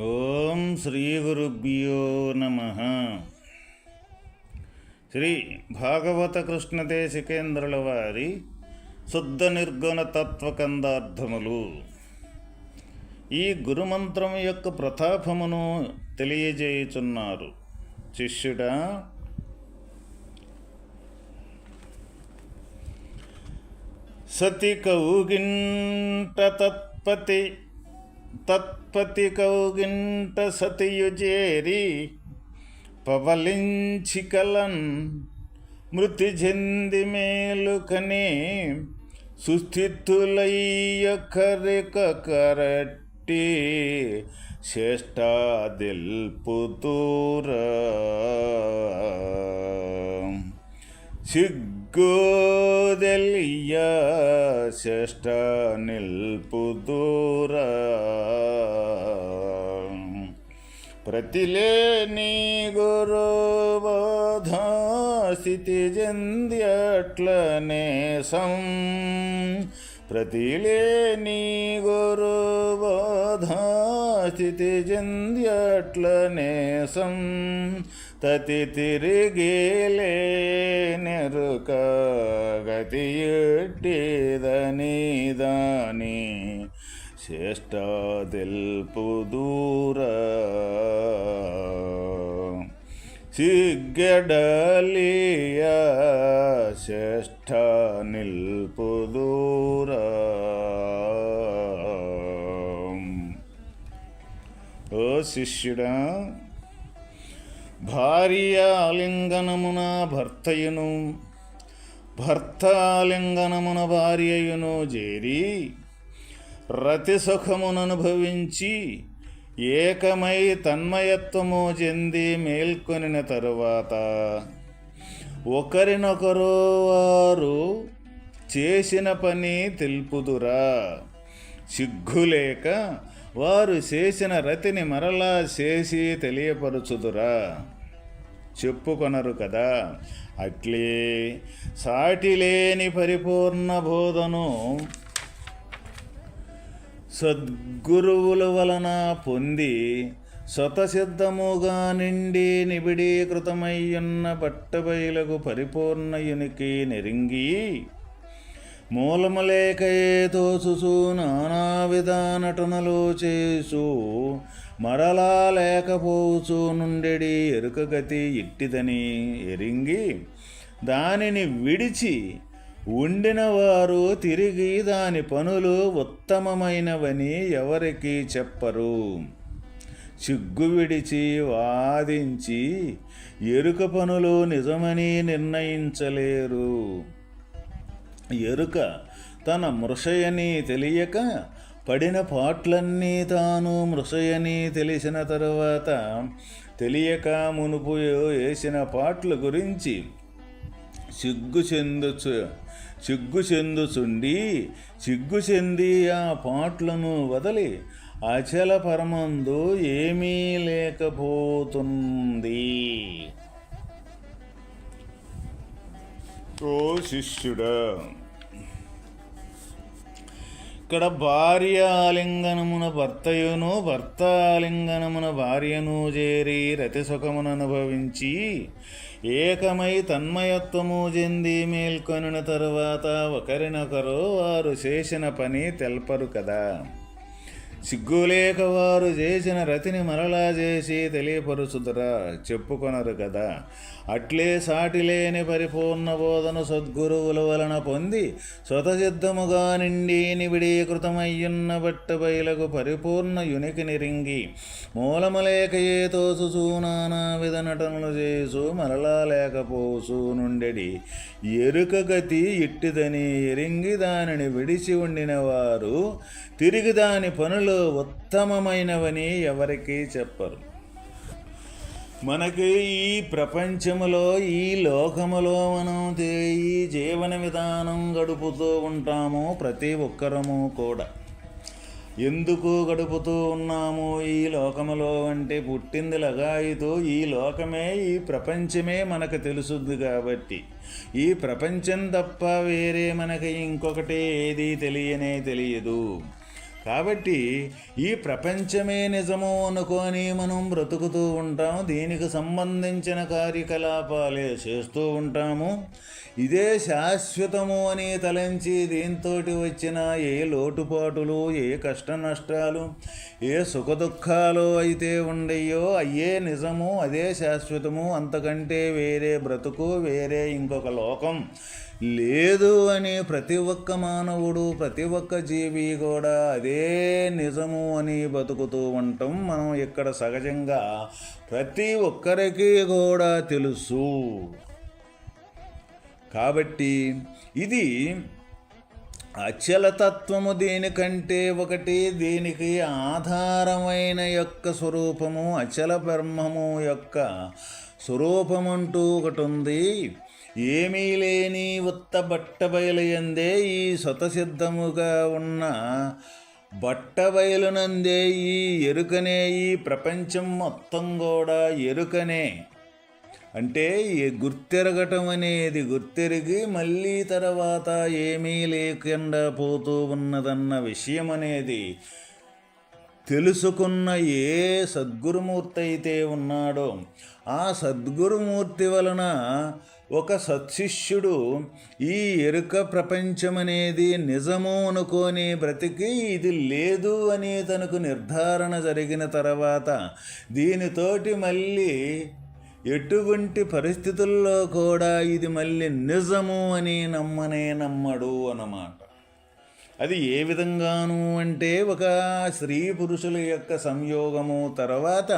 ఓం శ్రీ గురుభ్యో నమః. శ్రీ భాగవత కృష్ణదేశికేంద్రుల వారి శుద్ధ నిర్గుణ తత్వకందార్థములు. ఈ గురుమంత్రం యొక్క ప్రతాపమును తెలియజేయుచున్నారు. శిష్యుడా, సతి కౌగింట తత్పతి కౌగింట సతియుజేరి పవలించికలన్ మృతి చెంది మేలుకనే సుస్థితులయ్యొక్కరిక కరట్టి చేష్టాదిల్పుతూర సిగ్గోదెలియ చేష్ట నిల్పుదూర ప్రతిలేని గురుబోధ స్థితి చెంద్యట్లనే ప్రతిలేని గురుబోధ స్థితి చెంద్యట్లనే తతి తిరిగేలే నెరుక గతి ఎట్టిదని దాని శ్రేష్ట తెలుపుదూర సిగ్గడలియ శ్రేష్ట నిల్పుదూర. ఓ శిష్యుడా, భార్య ఆలింగనమున భర్తయును, భర్త ఆలింగనమున భార్యయును చేరి రతి సుఖముననుభవించి ఏకమై తన్మయత్వము చెంది మేల్కొనిన తరువాత ఒకరినొకరు వారు చేసిన పని తెలుపుదురా. సిగ్గులేక వారు చేసిన రతిని మరలా చేసి తెలియపరుచుదురా, చెప్పుకొనరు కదా. అట్లే సాటిలేని పరిపూర్ణ బోధను సద్గురువుల వలన పొంది స్వతసిద్ధముగా నిండి నిబిడీకృతమయ్యున్న బట్టబయలకు పరిపూర్ణయునికి నెరింగి మూలములేకయే తోచుచు నానా విధానటనలు చేసు మరలా లేకపోవచ్చు నుండెడి ఎరుకగతి ఇట్టిదని ఎరింగి దానిని విడిచి ఉండిన వారు తిరిగి దాని పనులు ఉత్తమమైనవని ఎవరికి చెప్పరు. సిగ్గు విడిచి వాదించి ఎరుక పనులు నిజమని నిర్ణయించలేరు. ఎరుక తన మృషయని తెలియక పడిన పాట్లన్నీ తాను మృషయని తెలిసిన తరువాత తెలియక మునుపు వేసిన పాట్ల గురించి సిగ్గు చెందుచుండి సిగ్గు చెంది ఆ పాట్లను వదలి అచల పరమందు ఏమీ లేకపోతుంది. ఓ శిష్యుడా, ఇక్కడ భార్య ఆలింగనమున భర్తయును, భర్త ఆలింగనమున భార్యను చేరి రతి సుఖమును అనుభవించి ఏకమై తన్మయత్వము చెంది మేల్కొనిన తరువాత ఒకరినొకరు వారు చేసిన పని తెల్పరు కదా. సిగ్గులేక వారు చేసిన రతిని మరలా చేసి తెలియపరుచుదురా, చెప్పుకొనరు కదా. అట్లే సాటిలేని పరిపూర్ణ బోధను సద్గురువుల వలన పొంది స్వతసిద్ధముగా నిండి నిబిడీకృతమయ్యున్న బట్టబయలకు పరిపూర్ణ యునికి నిరింగి మూలములేకయే తోచుచూ నానా విధ నటనలు చేసు మరలా లేకపోసు నుండెడి ఎరుక గతి ఇట్టిదని ఎరింగి దానిని విడిచి ఉండిన వారు తిరిగి దాని పనులు ఉత్తమమైనవని ఎవరికీ చెప్పరు. మనకి ఈ ప్రపంచములో, ఈ లోకములో మనం ఈ జీవన విధానం గడుపుతూ ఉంటాము. ప్రతి ఒక్కరము కూడా ఎందుకు గడుపుతూ ఉన్నాము ఈ లోకములో అంటే పుట్టింది లగాయితో ఈ లోకమే, ఈ ప్రపంచమే మనకు తెలుసుద్ది కాబట్టి ఈ ప్రపంచం తప్ప వేరే మనకి ఇంకొకటి ఏది తెలియనే తెలియదు. కాబట్టి ఈ ప్రపంచమే నిజము అనుకొని మనం బ్రతుకుతూ ఉంటాం, దీనికి సంబంధించిన కార్యకలాపాలే చేస్తూ ఉంటాము. ఇదే శాశ్వతము అని తలంచి దీంతో వచ్చిన ఏ లోటుపాటులు, ఏ కష్ట నష్టాలు, ఏ సుఖదుఖాలు అయితే ఉండయో అయ్యే నిజము, అదే శాశ్వతము, అంతకంటే వేరే బ్రతుకు, వేరే ఇంకొక లోకం లేదు అని ప్రతి ఒక్క మానవుడు, ప్రతి ఒక్క జీవి కూడా అదే నిజము అని బతుకుతూ ఉంటాం మనం ఇక్కడ సహజంగా ప్రతి ఒక్కరికి కూడా తెలుసు. కాబట్టి ఇది అచలతత్వము దీనికంటే ఒకటి, దీనికి ఆధారమైన యొక్క స్వరూపము అచల బ్రహ్మము యొక్క స్వరూపమంటూ ఒకటి ఉంది. ఏమీ లేని ఉత్త బట్టబయలుయందే ఈ స్వతసిద్ధముగా ఉన్న బట్టబయలునందే ఈ ఎరుకనే, ఈ ప్రపంచం మొత్తం కూడా ఎరుకనే. అంటే గుర్తెరగటం అనేది గుర్తెరిగి మళ్ళీ తర్వాత ఏమీ లేకుండా పోతూ ఉన్నదన్న విషయం అనేది తెలుసుకున్న ఏ సద్గురుమూర్తి అయితే ఉన్నాడో ఆ సద్గురుమూర్తి వలన ఒక సత్శిష్యుడు ఈ ఎరుక ప్రపంచమనేది నిజము అనుకొని బ్రతికి ఇది లేదు అని తనకు నిర్ధారణ జరిగిన తర్వాత దీనితోటి మళ్ళీ ఎటువంటి పరిస్థితుల్లో కూడా ఇది మళ్ళీ నిజము అని నమ్మడు అన్నమాట. అది ఏ విధంగాను అంటే ఒక స్త్రీ పురుషుల యొక్క సంయోగము తర్వాత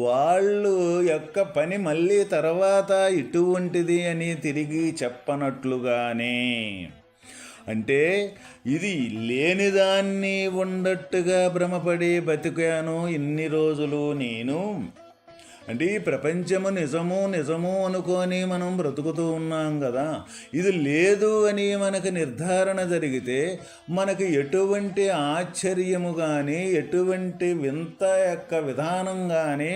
వాళ్ళు యొక్క పని మళ్ళీ తర్వాత ఇటువంటిది అని తిరిగి చెప్పనట్లుగానే, అంటే ఇది లేనిదాన్ని ఉన్నట్టుగా భ్రమపడి బతికాను ఇన్ని రోజులు నేను, అంటే ఈ ప్రపంచము నిజము అనుకొని మనం బ్రతుకుతూ ఉన్నాం కదా, ఇది లేదు అని మనకు నిర్ధారణ జరిగితే మనకు ఎటువంటి ఆశ్చర్యము కానీ ఎటువంటి వింత యొక్క విధానం కానీ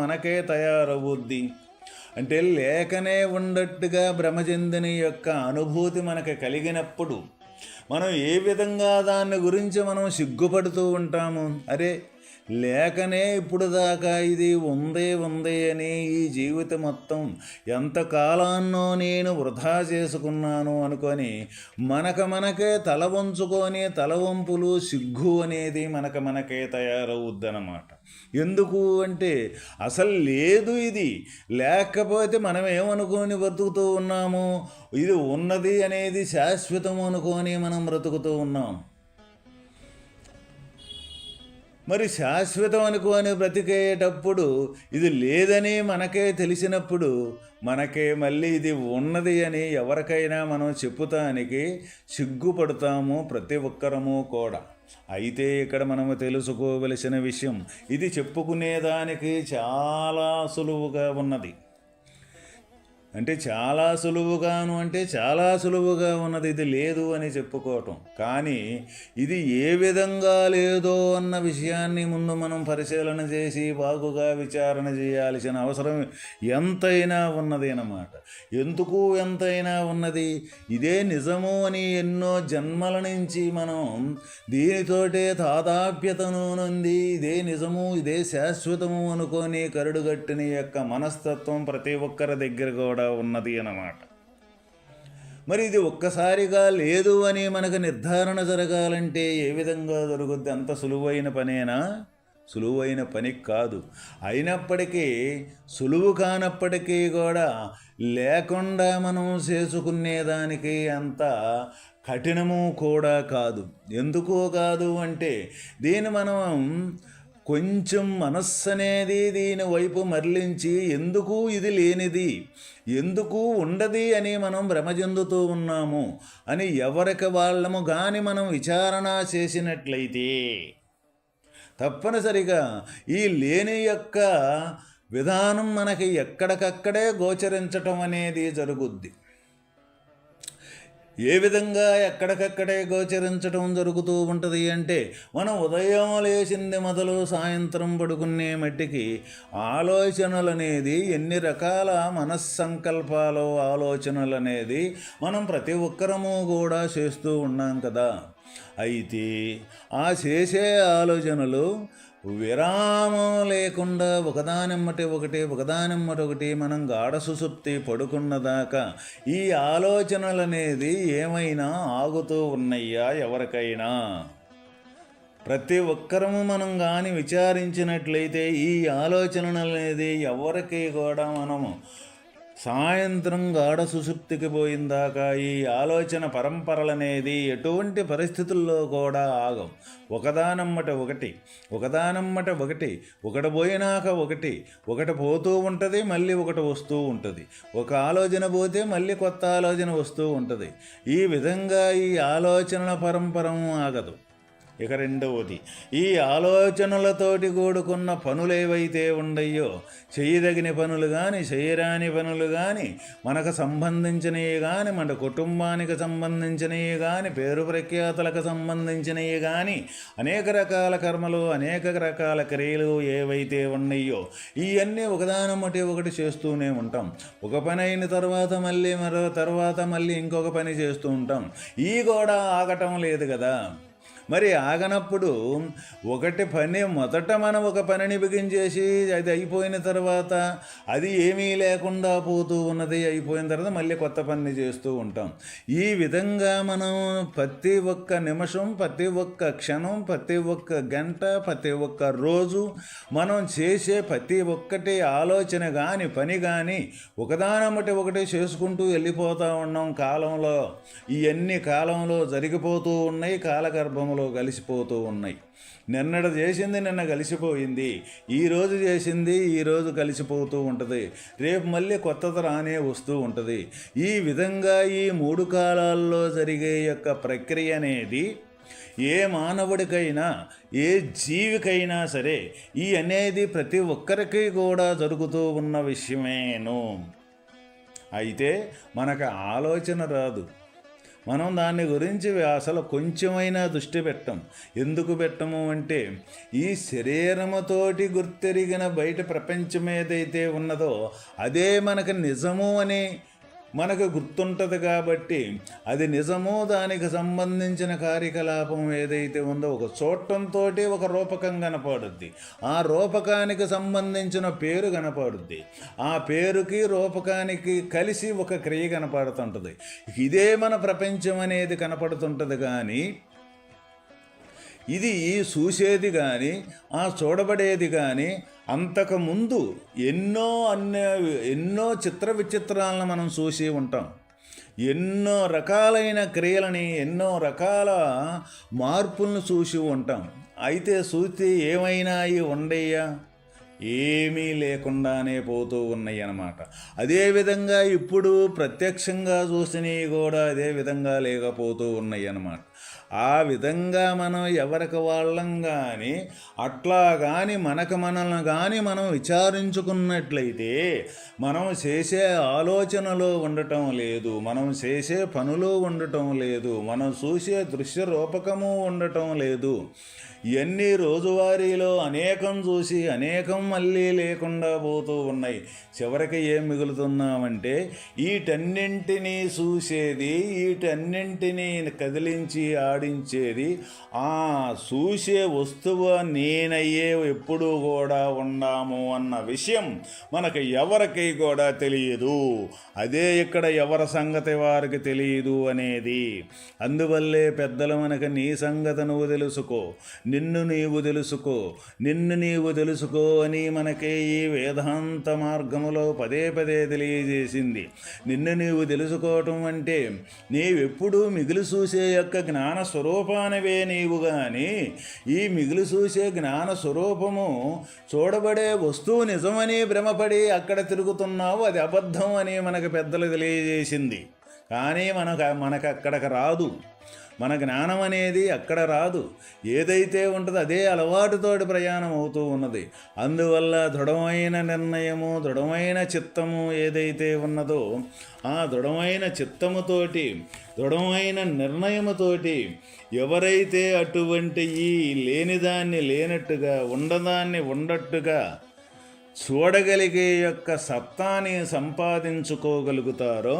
మనకే తయారవుద్ది. అంటే లేకనే ఉన్నట్టుగా భ్రమ చెందిన యొక్క అనుభూతి మనకు కలిగినప్పుడు మనం ఏ విధంగా దాని గురించి మనం సిగ్గుపడుతూ ఉంటాము. అరే లేకనే ఇప్పుడు దాకా ఇది ఉందే అని ఈ జీవితం మొత్తం ఎంతకాలాన్నో నేను వృధా చేసుకున్నాను అనుకొని మనకే తల వంచుకొని తలవంపులు సిగ్గు అనేది మనకే తయారవుద్దనమాట. ఎందుకు అంటే అసలు లేదు, ఇది లేకపోతే మనం ఏమనుకొని బ్రతుకుతూ ఉన్నాము, ఇది ఉన్నది అనేది శాశ్వతం అనుకొని మనం బ్రతుకుతూ ఉన్నాం. మరి శాశ్వతం అనుకోని బ్రతికేటప్పుడు ఇది లేదని మనకే తెలిసినప్పుడు మనకే మళ్ళీ ఇది ఉన్నది అని ఎవరికైనా మనం చెప్పుతానికి సిగ్గుపడతాము ప్రతి ఒక్కరము కూడా. అయితే ఇక్కడ మనము తెలుసుకోవలసిన విషయం, ఇది చెప్పుకునేదానికి చాలా సులువుగా ఉన్నది. అంటే చాలా సులువుగా ఉన్నది ఇది లేదు అని చెప్పుకోవటం. కానీ ఇది ఏ విధంగా లేదో అన్న విషయాన్ని ముందు మనం పరిశీలన చేసి బాగుగా విచారణ చేయాల్సిన అవసరం ఎంతైనా ఉన్నది అన్నమాట. ఎందుకు ఎంతైనా ఉన్నది, ఇదే నిజము అని ఎన్నో జన్మల నుంచి మనం దీనితోటే తాదాప్యతను నుండి ఇదే నిజము ఇదే శాశ్వతము అనుకొని కరుడుగట్టిన యొక్క మనస్తత్వం ప్రతి ఒక్కరి దగ్గర కూడా ఉన్నది అన్నమాట. మరి ఇది ఒక్కసారిగా లేదు అని మనకు నిర్ధారణ జరగాలంటే ఏ విధంగా జరుగుద్ది? అంత సులువైన పనేనా? సులువైన పని కాదు. అయినప్పటికీ సులువు కానప్పటికీ కూడా లేకుండా మనం చేసుకునేదానికి అంత కఠినము కూడా కాదు. ఎందుకో కాదు అంటే దీన్ని మనం కొంచెం మనస్సు అనేది దీని వైపు మరలించి ఎందుకు ఇది లేనిది, ఎందుకు ఉండది అని మనం భ్రమ చెందుతూ ఉన్నాము అని ఎవరికి వాళ్ళము కానీ మనం విచారణ చేసినట్లయితే తప్పనిసరిగా ఈ లేని యొక్క విధానం మనకి ఎక్కడికక్కడే గోచరించటం అనేది జరుగుద్ది. ఏ విధంగా ఎక్కడికక్కడే గోచరించడం జరుగుతూ ఉంటుంది అంటే మనం ఉదయం లేచింది మొదలు సాయంత్రం పడుకునే మట్టికి ఆలోచనలు అనేది ఎన్ని రకాల మనస్సంకల్పాలు ఆలోచనలు అనేది మనం ప్రతి ఒక్కరము కూడా చేస్తూ ఉన్నాం కదా. అయితే ఆ చేసే ఆలోచనలు విరామం లేకుండా ఒకదానెమ్మటి ఒకటి మనం గాఢ సుషుప్తి పడుకున్నదాకా ఈ ఆలోచనలు అనేది ఏమైనా ఆగుతూ ఉన్నాయా ఎవరికైనా? ప్రతి ఒక్కరము మనం కానీ విచారించినట్లయితే ఈ ఆలోచనలు అనేది ఎవరికి కూడా మనము సాయంత్రం గాఢ సుషుప్తికి పోయిందాకా ఈ ఆలోచన పరంపరలనేది ఎటువంటి పరిస్థితుల్లో కూడా ఆగం. ఒకదానమ్మట ఒకటి ఒకటి పోయినాక ఒకటి పోతూ ఉంటుంది, మళ్ళీ ఒకటి వస్తూ ఉంటుంది. ఒక ఆలోచన పోతే మళ్ళీ కొత్త ఆలోచన వస్తూ ఉంటుంది. ఈ విధంగా ఈ ఆలోచనల పరంపరం ఆగదు. ఇక రెండవది, ఈ ఆలోచనలతోటి కూడుకున్న పనులు ఏవైతే ఉండయో, చేయదగిన పనులు కానీ చేయరాని పనులు కానీ, మనకు సంబంధించినవి కానీ, మన కుటుంబానికి సంబంధించినవి కానీ, పేరు ప్రఖ్యాతులకు సంబంధించినవి కానీ, అనేక రకాల కర్మలు అనేక రకాల క్రియలు ఏవైతే ఉన్నాయో ఇవన్నీ ఒకదానమ్మటి ఒకటి చేస్తూనే ఉంటాం. ఒక పని అయిన తర్వాత మళ్ళీ ఇంకొక పని చేస్తూ ఉంటాం. ఈ కూడా ఆగటం లేదు కదా. మరి ఆగనప్పుడు ఒకటి పని మొదట మనం ఒక పనిని బిగించేసి అది అయిపోయిన తర్వాత అది ఏమీ లేకుండా పోతూ ఉన్నది, అయిపోయిన తర్వాత మళ్ళీ కొత్త పని చేస్తూ ఉంటాం. ఈ విధంగా మనం ప్రతి ఒక్క నిమిషం, ప్రతి ఒక్క క్షణం, ప్రతి ఒక్క గంట, ప్రతి ఒక్క రోజు మనం చేసే ప్రతి ఒక్కటి ఆలోచన కానీ పని కానీ ఒకదానమ్మటి ఒకటి చేసుకుంటూ వెళ్ళిపోతూ ఉన్నాం. కాలంలో ఇవన్నీ కాలంలో జరిగిపోతూ ఉన్నాయి, కాలగర్భంలో కలిసిపోతూ ఉన్నాయి. నిన్నట చేసింది నిన్న కలిసిపోయింది, ఈరోజు చేసింది ఈరోజు కలిసిపోతూ ఉంటుంది, రేపు మళ్ళీ కొత్తది రానే వస్తూ ఉంటుంది. ఈ విధంగా ఈ 3 కాలాల్లో జరిగే యొక్క ప్రక్రియ అనేది ఏ మానవుడికైనా ఏ జీవికైనా సరే ఈ అనేది ప్రతి ఒక్కరికి కూడా జరుగుతూ ఉన్న విషయమేను. అయితే మనకు ఆలోచన రాదు, మనం దాని గురించి అసలు కొంచెమైనా దృష్టి పెట్టం. ఎందుకు పెట్టము అంటే ఈ శరీరముతోటి గుర్తెరిగిన బయట ప్రపంచం ఏదైతే ఉన్నదో అదే మనకు నిజము అని మనకు గుర్తుంటుంది. కాబట్టి అది నిజము, దానికి సంబంధించిన కార్యకలాపం ఏదైతే ఉందో ఒక చూడటంతో ఒక రూపకం కనపడుద్ది, ఆ రూపకానికి సంబంధించిన పేరు కనపడుద్ది, ఆ పేరుకి రూపకానికి కలిసి ఒక క్రియ కనపడుతుంటుంది. ఇదే మన ప్రపంచం అనేది కనపడుతుంటుంది. కానీ ఇది చూసేది కానీ ఆ చూడబడేది కానీ అంతకుముందు ఎన్నో చిత్ర విచిత్రాలను మనం చూసి ఉంటాం. ఎన్నో రకాలైన క్రియలని, ఎన్నో రకాల మార్పులను చూసి ఉంటాం. అయితే చూస్తే ఏమైనా ఉండయ్యా? ఏమీ లేకుండానే పోతూ ఉన్నాయి అన్నమాట. అదేవిధంగా ఇప్పుడు ప్రత్యక్షంగా చూసినవి కూడా అదే విధంగా లేకపోతూ ఉన్నాయి అన్నమాట. ఆ విధంగా మనం ఎవరికి వాళ్ళం కానీ అట్లా కానీ మనల్ని కానీ మనం విచారించుకున్నట్లయితే మనం చేసే ఆలోచనలో ఉండటం లేదు, మనం చేసే పనులు ఉండటం లేదు, మనం చూసే దృశ్య రూపకము ఉండటం లేదు. ఇవన్నీ రోజువారీలో అనేకం చూసి అనేకం మళ్ళీ లేకుండా పోతూ ఉన్నాయి. చివరికి ఏం మిగులుతున్నామంటే వీటన్నింటినీ చూసేది, వీటన్నింటినీ కదిలించి ఆడించేది ఆ చూసే వస్తువు నేనయ్యే ఎప్పుడూ కూడా ఉన్నాము అన్న విషయం మనకు ఎవరికి కూడా తెలియదు. అదే ఇక్కడ ఎవరి సంగతి వారికి తెలియదు అనేది. అందువల్లే పెద్దలు మనకు నీ సంగతి నువ్వు తెలుసుకో, నిన్ను నీవు తెలుసుకో అని మనకే ఈ వేదాంత మార్గములో పదే తెలియజేసింది. నిన్ను నీవు తెలుసుకోవటం అంటే నీవెప్పుడూ మిగిలి చూసే యొక్క జ్ఞాన స్వరూపానివే నీవు. కానీ ఈ మిగిలి చూసే జ్ఞాన స్వరూపము చూడబడే వస్తువు నిజమని భ్రమపడి అక్కడ తిరుగుతున్నావు, అది అబద్ధం అని మనకు పెద్దలు తెలియజేసింది. కానీ మనకు అక్కడికి రాదు, మన జ్ఞానం అనేది అక్కడ రాదు. ఏదైతే ఉంటుందో అదే అలవాటుతోటి ప్రయాణం అవుతూ ఉన్నది. అందువల్ల దృఢమైన నిర్ణయము, దృఢమైన చిత్తము ఏదైతే ఉన్నదో ఆ దృఢమైన చిత్తముతోటి, దృఢమైన నిర్ణయముతోటి ఎవరైతే అటువంటి ఈ లేనిదాన్ని లేనట్టుగా, ఉండదాన్ని ఉండట్టుగా చూడగలిగే యొక్క సత్తాని సంపాదించుకోగలుగుతారో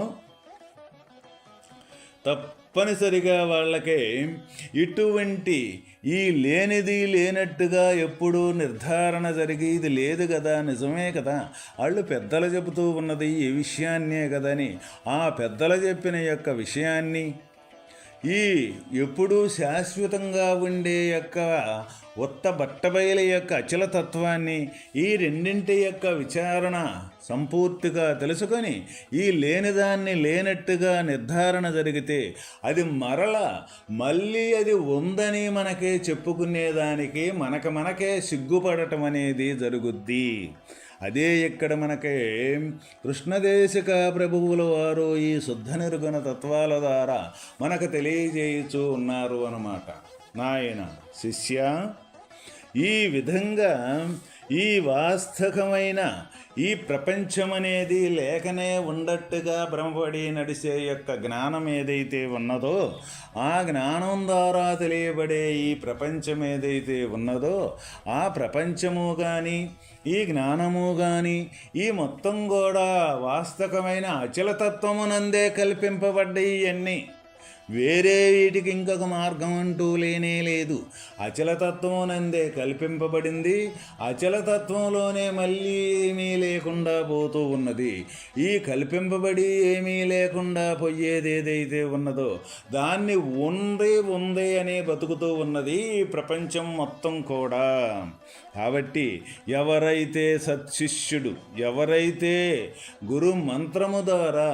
తప్పనిసరిగా వాళ్ళకే ఇటువంటి ఈ లేనిది లేనట్టుగా ఎప్పుడూ నిర్ధారణ జరిగి ఇది లేదు కదా, నిజమే కదా, వాళ్ళు పెద్దలు చెబుతూ ఉన్నది ఈ విషయాన్నే కదని ఆ పెద్దలు చెప్పిన యొక్క విషయాన్ని ఈ ఎప్పుడూ శాశ్వతంగా ఉండే యొక్క ఉత్త బట్టబయల యొక్క అచలతత్వాన్ని ఈ రెండింటి యొక్క విచారణ సంపూర్తిగా తెలుసుకొని ఈ లేనిదాన్ని లేనట్టుగా నిర్ధారణ జరిగితే అది మళ్ళీ అది ఉందని మనకే చెప్పుకునేదానికి మనకే సిగ్గుపడటం అనేది జరుగుద్ది. అదే ఇక్కడ మనకి కృష్ణదేశిక ప్రభువుల వారు ఈ శుద్ధ నిర్గుణ తత్వాల ద్వారా మనకు తెలియజేయుచూ ఉన్నారు అన్నమాట. నాయన శిష్య, ఈ విధంగా ఈ వాస్తవమైన ఈ ప్రపంచం అనేది లేకనే ఉండట్టుగా భ్రమపడి నడిచే యొక్క జ్ఞానం ఏదైతే ఉన్నదో ఆ జ్ఞానం ద్వారా తెలియబడే ఈ ప్రపంచం ఏదైతే ఉన్నదో ఆ ప్రపంచము కానీ ఈ జ్ఞానము కానీ ఈ మొత్తం కూడా వాస్తవమైన అచలతత్వమునందే కల్పింపబడ్డాయి ఇవన్నీ. వేరే వీటికి ఇంకొక మార్గం అంటూ లేనే లేదు. అచలతత్వమునందే కల్పింపబడింది, అచలతత్వంలోనే మళ్ళీ ఏమీ లేకుండా పోతూ ఉన్నది. ఈ కల్పింపబడి ఏమీ లేకుండా పోయేది ఏదైతే ఉన్నదో దాన్ని ఉంది అని బతుకుతూ ఉన్నది ఈ ప్రపంచం మొత్తం కూడా. కాబట్టి ఎవరైతే సత్శిష్యుడు, ఎవరైతే గురు మంత్రము ద్వారా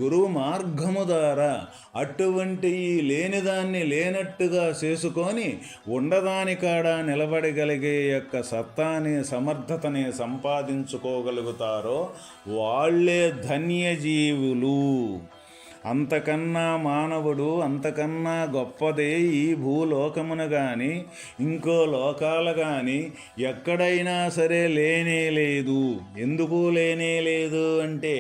గురు మార్గము ద్వారా అటువంటి ఈ లేనిదాన్ని లేనట్టుగా చేసుకొని ఉండదాని కాడ నిలబడగలిగే యొక్క సత్తాని సమర్థతని సంపాదించుకోగలుగుతారో వాళ్ళే ధన్యజీవులు. అంతకన్నా మానవుడు అంతకన్నా గొప్పదే ఈ భూలోకమున కానీ ఇంకో లోకాలు కానీ ఎక్కడైనా సరే లేనే లేదు. ఎందుకు లేనే లేదు అంటే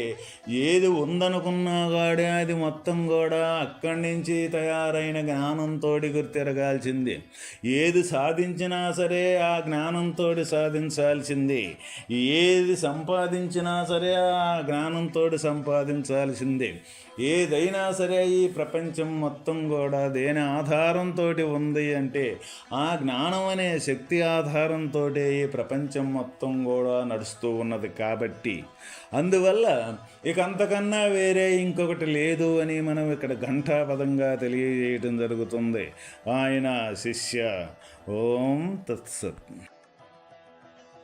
ఏది ఉందనుకున్నా కూడా అది మొత్తం కూడా అక్కడి నుంచి తయారైన జ్ఞానంతో గుర్తిరగాల్సిందే. ఏది సాధించినా సరే ఆ జ్ఞానంతో సాధించాల్సిందే. ఏది సంపాదించినా సరే ఆ జ్ఞానంతో సంపాదించాల్సిందే. ఏదైనా సరే ఈ ప్రపంచం మొత్తం కూడా దేని ఆధారంతో ఉంది అంటే ఆ జ్ఞానం అనే శక్తి ఆధారంతో ఈ ప్రపంచం మొత్తం కూడా నడుస్తూ ఉన్నది. కాబట్టి అందువల్ల ఇక అంతకన్నా వేరే ఇంకొకటి లేదు అని మనం ఇక్కడ ఘంటాపదంగా తెలియజేయటం జరుగుతుంది. ఆయన శిష్య. ఓం తత్సత్.